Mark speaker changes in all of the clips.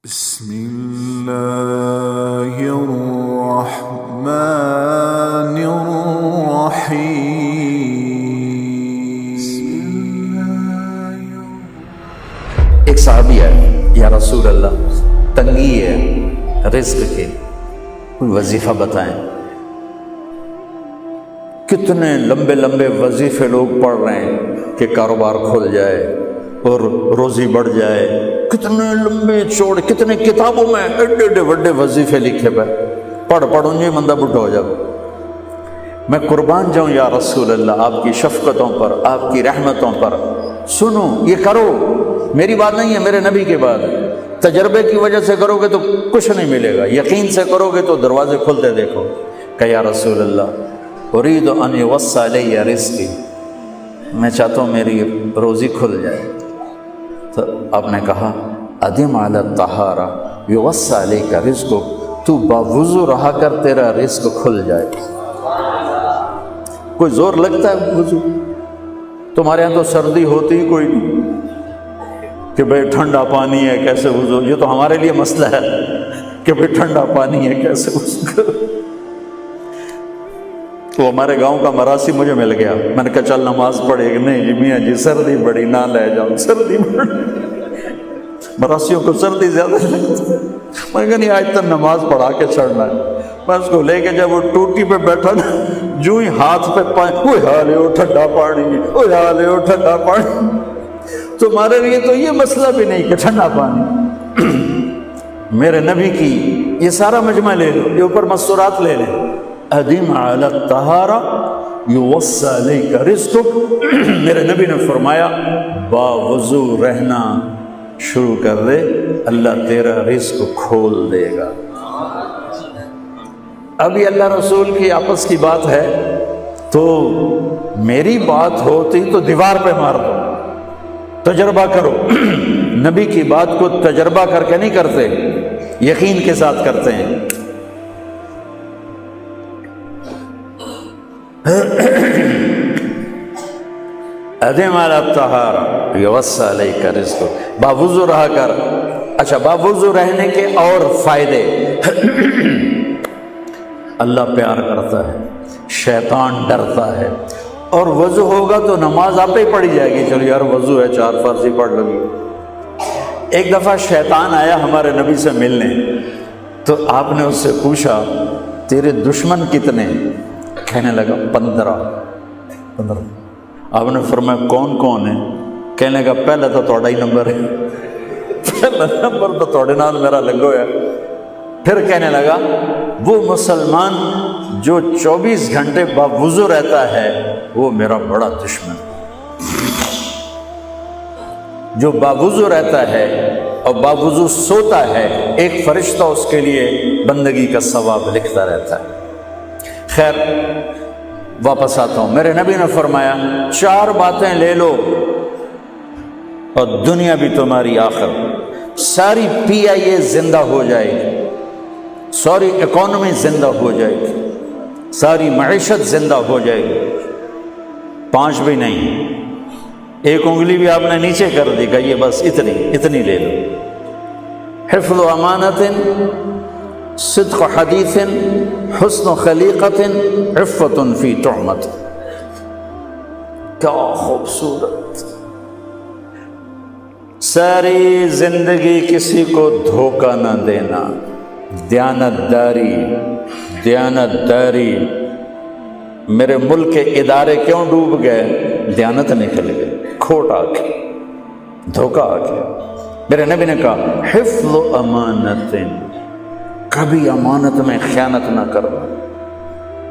Speaker 1: بسم اللہ الرحمن الرحیم۔
Speaker 2: ایک صحابی ہے، یا رسول اللہ تنگی ہے رزق کی، کوئی وظیفہ بتائیں۔ کتنے لمبے لمبے وظیفے لوگ پڑھ رہے ہیں کہ کاروبار کھل جائے اور روزی بڑھ جائے، کتنے لمبے چوڑے، کتنے کتابوں میں ایڈے ایڈے بڑے وظیفے لکھے پہ پڑھوں گے بندہ بڈھا ہو جائے۔ میں قربان جاؤں یا رسول اللہ آپ کی شفقتوں پر، آپ کی رحمتوں پر، سنو یہ کرو، میری بات نہیں ہے، میرے نبی کی بات۔ تجربے کی وجہ سے کرو گے تو کچھ نہیں ملے گا، یقین سے کرو گے تو دروازے کھلتے دیکھو۔ کہ یا رسول اللہ اريد ان يوسع علی رزقی، میں چاہتا ہوں میری روزی کھل جائے۔ تو آپ نے کہا ادم علی الطہارہ یوسع علیک رزقک، تو باوضو رہا کر تیرا رزق کھل جائے۔ کوئی زور لگتا ہے وضو؟ تمہارے ہاں تو سردی ہوتی ہی کوئی نہیں کہ بھئی ٹھنڈا پانی ہے کیسے وضو، یہ تو ہمارے لیے مسئلہ ہے کہ بھئی ٹھنڈا پانی ہے کیسے وضو کرو۔ تو ہمارے گاؤں کا مراسی مجھے مل گیا، میں نے کہا چل نماز پڑھے گی، نہیں جی میاں جی سردی بڑی نہ لے جاؤ، سردی بڑی، مراسیوں کو سردی زیادہ لگتی ہے۔ میں نے کہا نہیں آج تک نماز پڑھا کے چھڑنا ہے۔ میں اس کو لے کے جب وہ ٹوٹی پہ بیٹھا نا، جو ہی ہاتھ پہ پانی، وہ حالے ہو ٹھنڈا پانی، وہ حالے ہو ٹھنڈا پانی۔ تمہارے لیے تو یہ مسئلہ بھی نہیں کہ ٹھنڈا پانی، میرے نبی کی یہ سارا مجمع لے لو، یہ اوپر مستورات لے لیں۔ ادم علی الطہارہ یوسع علیک رزقک، میرے نبی نے فرمایا باوضو رہنا شروع کر دے، اللہ تیرا رزق کھول دے گا۔ ابھی اللہ رسول کی آپس کی بات ہے تو میری بات ہوتی تو دیوار پہ مار دو، تجربہ کرو۔ نبی کی بات کو تجربہ کر کے نہیں کرتے، یقین کے ساتھ کرتے ہیں۔ ادم علی الطہارہ یوسع علیک رزقک، باوضو رہا کر۔ اچھا باوضو رہنے کے اور فائدے، اللہ پیار کرتا ہے، شیطان ڈرتا ہے، اور وضو ہوگا تو نماز آپ ہی پڑھی جائے گی، چلو یار وضو ہے 4 فرض ہی پڑھ لگی۔ ایک دفعہ شیطان آیا ہمارے نبی سے ملنے، تو آپ نے اس سے پوچھا تیرے دشمن کتنے؟ کہنے لگا 15۔ آپ نے فرمایا کون کون ہے؟ کہنے لگا پہلا تو تھوڑا ہی نمبر ہے، پہلا نمبر تو تھوڑے نال میرا لگو ہے۔ پھر کہنے لگا وہ مسلمان جو 24 گھنٹے باوضو رہتا ہے وہ میرا بڑا دشمن، جو باوضو رہتا ہے اور باوضو سوتا ہے، ایک فرشتہ اس کے لیے بندگی کا ثواب لکھتا رہتا ہے۔ خیر واپس آتا ہوں، میرے نبی نے فرمایا 4 باتیں لے لو اور دنیا بھی تمہاری آخر، ساری PIA زندہ ہو جائے گی، ساری اکانومی زندہ ہو جائے گی، ساری معیشت زندہ ہو جائے گی۔ 5 بھی نہیں، 1 انگلی بھی آپ نے نیچے کر دی کہ یہ بس اتنی لے لو۔ حفظ و امانت، صدق حدیث، حسن خلیقت، عفت فی تہمت۔ کیا خوبصورت، ساری زندگی کسی کو دھوکہ نہ دینا، دیانت داری۔ میرے ملک کے ادارے کیوں ڈوب گئے؟ دیانت نکل گئے، کھوٹ آ گئی، دھوکہ آ گیا۔ میرے نبی نے کہا حفظ امانت، کبھی امانت میں خیانت نہ کرنا،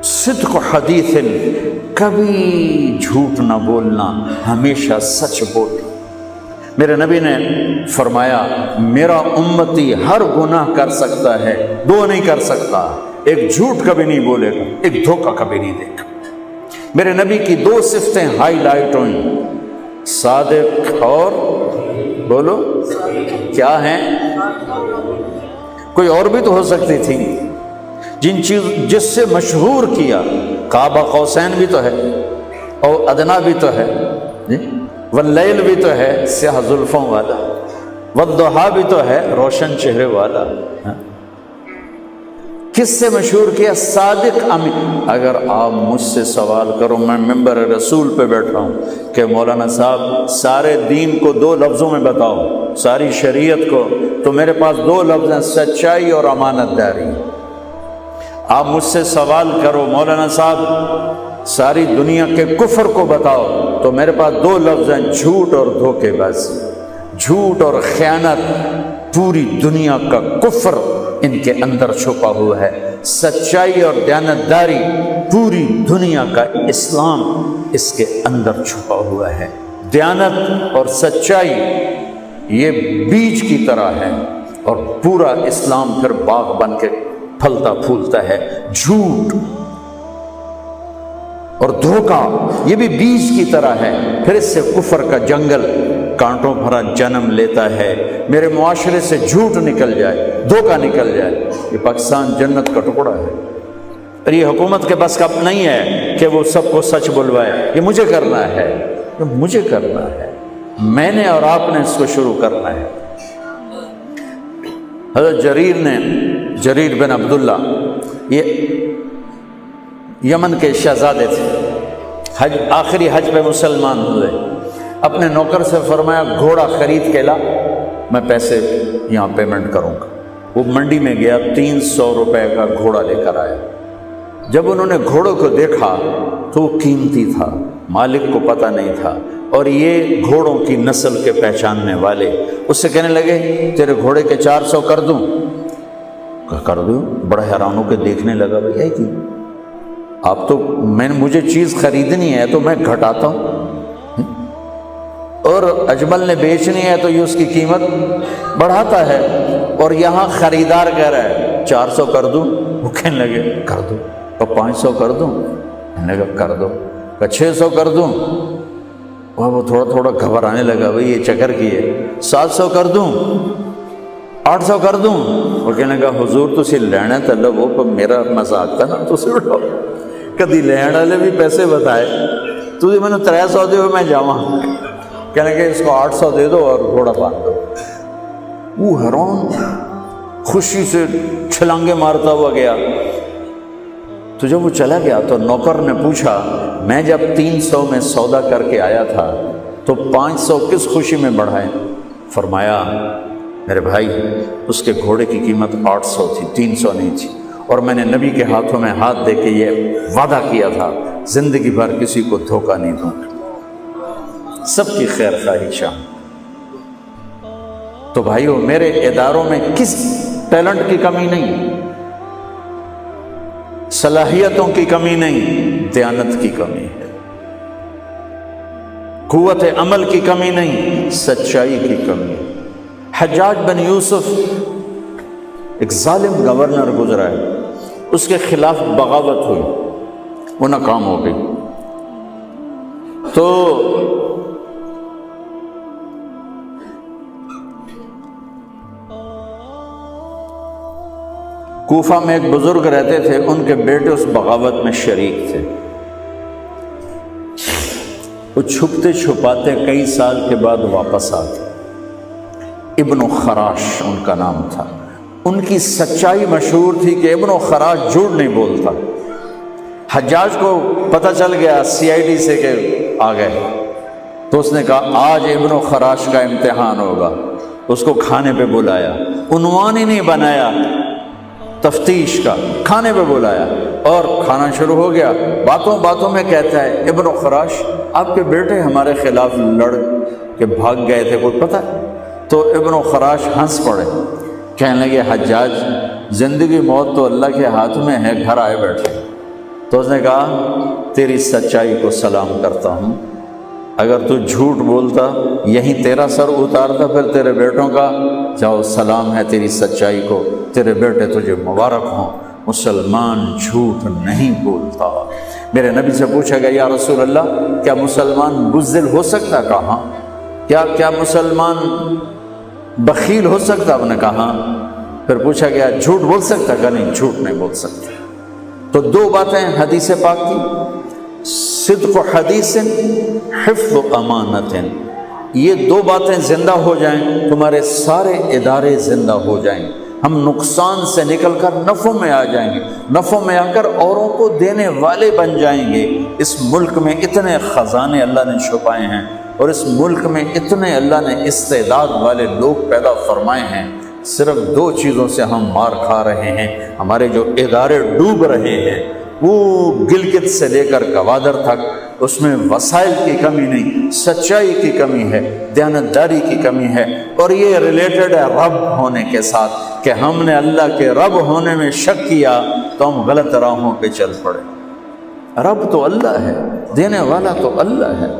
Speaker 2: صدق حدیث، کبھی جھوٹ نہ بولنا، ہمیشہ سچ بولنا۔ میرے نبی نے فرمایا میرا امتی ہر گناہ کر سکتا ہے، 2 نہیں کر سکتا، ایک جھوٹ کبھی نہیں بولے گا، ایک دھوکہ کبھی نہیں دے گا۔ میرے نبی کی 2 صفتیں ہائی لائٹ ہوئیں، صادق اور بولو کیا ہیں؟ کوئی اور بھی تو ہو سکتی تھی، جس سے مشہور کیا، قاب قوسین بھی تو ہے اور ادنا بھی تو ہے، واللیل بھی تو ہے، سیاہ زلفوں والا، والضحیٰ بھی تو ہے روشن چہرے والا. کس سے مشہور کیا؟ صادق امین. اگر آپ مجھ سے سوال کرو، میں ممبر رسول پہ بیٹھا ہوں کہ مولانا صاحب سارے دین کو 2 لفظوں میں بتاؤ، ساری شریعت کو، تو میرے پاس 2 لفظ ہیں، سچائی اور امانت داری. آپ مجھ سے سوال کرو مولانا صاحب ساری دنیا کے کفر کو بتاؤ، تو میرے پاس 2 لفظ ہیں، جھوٹ اور دھوکے بازی. جھوٹ اور خیانت، پوری دنیا کا کفر ان کے اندر چھپا ہوا ہے. سچائی اور دیانتداری، پوری دنیا کا اسلام اس کے اندر چھپا ہوا ہے. دیانت اور سچائی یہ بیج کی طرح ہے، اور پورا اسلام پھر باغ بن کے پھلتا پھولتا ہے. جھوٹ اور دھوکہ یہ بھی بیج کی طرح ہے، پھر اس سے کفر کا جنگل کانٹوں بھرا جنم لیتا ہے. میرے معاشرے سے جھوٹ نکل جائے، دھوکہ نکل جائے، یہ پاکستان جنت کا ٹکڑا ہے. اور یہ حکومت کے بس کا نہیں ہے کہ وہ سب کو سچ بلوائے. یہ مجھے کرنا ہے، یہ مجھے کرنا ہے، میں نے اور آپ نے اس کو شروع کرنا ہے. حضرت جریر بن عبداللہ یہ یمن کے شہزادے تھے، آخری حج پہ مسلمان ہوئے. اپنے نوکر سے فرمایا گھوڑا خرید کے لا، میں پیسے یہاں پیمنٹ کروں گا. وہ منڈی میں گیا، 300 روپے کا گھوڑا لے کر آیا. جب انہوں نے گھوڑوں کو دیکھا تو وہ قیمتی تھا، مالک کو پتہ نہیں تھا، اور یہ گھوڑوں کی نسل کے پہچاننے والے اس سے کہنے لگے تیرے گھوڑے کے 400 کر دوں؟ کر دوں. بڑا حیران ہو کے دیکھنے لگا، بھائی کہ آپ تو مجھے چیز خریدنی ہے تو میں گھٹاتا ہوں، اور اجمل نے بیچنی ہے تو یہ اس کی قیمت بڑھاتا ہے، اور یہاں خریدار کہہ رہا ہے 400 کر دوں. وہ کہنے لگے کر دو. اور 500 کر دوں؟ کہنے لگا کر دو. 600 کر دوں؟ اور وہ تھوڑا تھوڑا گھبرانے لگا، بھائی یہ چکر کی ہے. 700 کر دوں؟ 800 کر دوں؟ وہ کہنے لگا حضور تسی لینا تو لو، پر میرا مذاق تھا نا، تسی اٹھاؤ. کدی لین والے بھی پیسے بتائے، تھی میں 300 دے میں جاواں. کہنے کہ اس کو 800 دے دو اور گھوڑا باندھ دو. وہ حیران خوشی سے چھلانگے مارتا ہوا گیا. تو جب وہ چلا گیا تو نوکر نے پوچھا میں جب 300 میں سودا کر کے آیا تھا تو 500 کس خوشی میں بڑھائے؟ فرمایا میرے بھائی اس کے گھوڑے کی قیمت 800 تھی، 300 نہیں تھی، اور میں نے نبی کے ہاتھوں میں ہاتھ دے کے یہ وعدہ کیا تھا زندگی بھر کسی کو دھوکہ نہیں دوں، سب کی خیر خواہی چاہوں. تو بھائیو میرے اداروں میں کس ٹیلنٹ کی کمی نہیں، صلاحیتوں کی کمی نہیں، دیانت کی کمی ہے. قوت عمل کی کمی نہیں، سچائی کی کمی ہے. حجاج بن یوسف ایک ظالم گورنر گزرا ہے، اس کے خلاف بغاوت ہوئی، وہ ناکام ہو گئی. تو کوفہ میں ایک بزرگ رہتے تھے، ان کے بیٹے اس بغاوت میں شریک تھے. وہ چھپتے چھپاتے کئی سال کے بعد واپس آتے. ابن خراش ان کا نام تھا. ان کی سچائی مشہور تھی کہ ابن خراش جھوٹ نہیں بولتا. حجاج کو پتہ چل گیا CID سے کہ آ گئے، تو اس نے کہا آج ابن خراش کا امتحان ہوگا. اس کو کھانے پہ بلایا، عنوان ہی نہیں بنایا تفتیش کا، کھانے پہ بلایا اور کھانا شروع ہو گیا. باتوں باتوں میں کہتا ہے ابن خراش آپ کے بیٹے ہمارے خلاف لڑ کے بھاگ گئے تھے، کوئی پتہ ہے؟ تو ابن خراش ہنس پڑے، کہنے لگے حجاج زندگی موت تو اللہ کے ہاتھ میں ہے، گھر آئے بیٹھے. تو اس نے کہا تیری سچائی کو سلام کرتا ہوں، اگر تو جھوٹ بولتا یہیں تیرا سر اتارتا پھر تیرے بیٹوں کا. جاؤ سلام ہے تیری سچائی کو، تیرے بیٹے تجھے مبارک ہوں. مسلمان جھوٹ نہیں بولتا. میرے نبی سے پوچھا گیا یا رسول اللہ کیا مسلمان بزدل ہو سکتا؟ کہا کیا مسلمان بخیل ہو سکتا؟ آپ نے کہا. پھر پوچھا گیا جھوٹ بول سکتا؟ کہا نہیں جھوٹ نہیں بول سکتا. تو 2 باتیں حدیث پاک کی، صدق حدیث، حفظ امانت. یہ دو باتیں زندہ ہو جائیں تمہارے سارے ادارے زندہ ہو جائیں، ہم نقصان سے نکل کر نفع میں آ جائیں گے، نفع میں آ کر اوروں کو دینے والے بن جائیں گے۔ اس ملک میں اتنے خزانے اللہ نے چھپائے ہیں، اور اس ملک میں اتنے اللہ نے استعداد والے لوگ پیدا فرمائے ہیں، صرف دو چیزوں سے ہم مار کھا رہے ہیں، ہمارے جو ادارے ڈوب رہے ہیں، وہ گلگت سے لے کر گوادر تک اس میں وسائل کی کمی نہیں، سچائی کی کمی ہے، دیانتداری کی کمی ہے، اور یہ ریلیٹڈ ہے رب ہونے کے ساتھ کہ ہم نے اللہ کے رب ہونے میں شک کیا تو ہم غلط راہوں پہ چل پڑے۔ رب تو اللہ ہے، دینے والا تو اللہ ہے۔